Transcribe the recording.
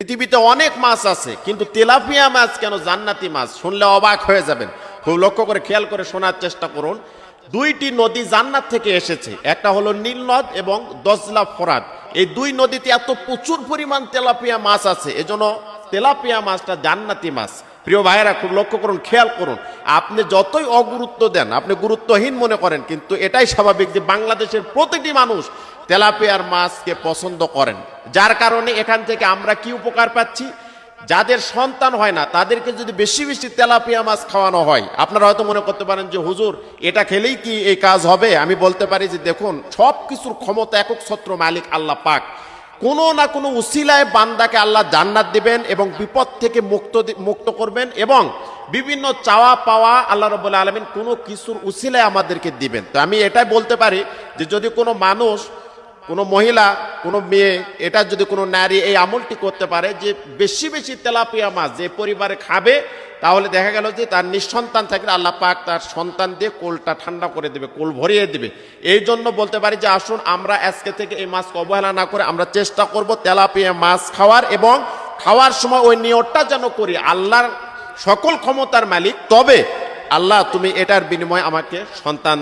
পৃথিবীতে অনেক মাছ আছে, কিন্তু তেলাপিয়া মাছ কেন জান্নাতি মাছ? শুনলে অবাক হয়ে যাবেন। খুব লক্ষ্য করে খেয়াল করে শোনার চেষ্টা করুন। দুইটি নদী জান্নাত থেকে এসেছে, একটা হলো নীল নদ এবং দজলা ফোরাত। এই দুই নদীতে এত প্রচুর পরিমাণ তেলাপিয়া মাছ আছে, এজন্য তেলাপিয়া মাছটা জান্নাতি মাছ। প্রিয় ভাইয়েরা, খুব লক্ষ্য করুন, খেয়াল করুন। আপনি যতই অগুরুত্ব দেন, আপনি গুরুত্বহীন মনে করেন, কিন্তু এটাই স্বাভাবিক যে বাংলাদেশের প্রতিটি মানুষ তেলাপিয়ার মাছকে পছন্দ করেন। যার কারণে এখান থেকে আমরা কি উপকার পাচ্ছি? যাদের সন্তান হয় না তাদেরকে যদি বেশি বেশি তেলাপিয়া মাছ খাওয়ানো হয়, আপনারা হয়তো মনে করতে পারেন যে হুজুর এটা খেলেই কি এই কাজ হবে? আমি বলতে পারি যে দেখুন, সব কিছুর ক্ষমতা একক ছত্র মালিক আল্লাহ পাক। কোনো না কোনো উসিলায় বান্দাকে আল্লাহ জান্নাত দিবেন এবং বিপদ থেকে মুক্ত করবেন, এবং বিভিন্ন চাওয়া পাওয়া আল্লাহ রাব্বুল আলামিন কোনো কিছুর উসিলায় আমাদেরকে দিবেন। তো আমি এটাই বলতে পারি যে যদি কোনো মানুষ, কোনো মহিলা, কোনো মেয়ে, এটা যদি কোনো নারী এই আমলটি করতে পারে যে বেশি বেশি তেলাপিয়া মাছ যে পরিবারে খাবে, তাহলে দেখা গেল যে তার নিঃসন্তান থাকলে আল্লাহ পাক তার সন্তান দিয়ে কোলটা ঠান্ডা করে দেবে, কোল ভরিয়ে দেবে। এই জন্য বলতে পারি যে আসুন আমরা আজকে থেকে এই মাছকে অবহেলা না করে আমরা চেষ্টা করব তেলাপিয়া মাছ খাওয়ার, এবং খাওয়ার সময় ওই নিয়তটা যেন করি আল্লাহর সকল ক্ষমতার মালিক, তবে আল্লাহ তুমি এটার বিনিময়ে আমাকে সন্তান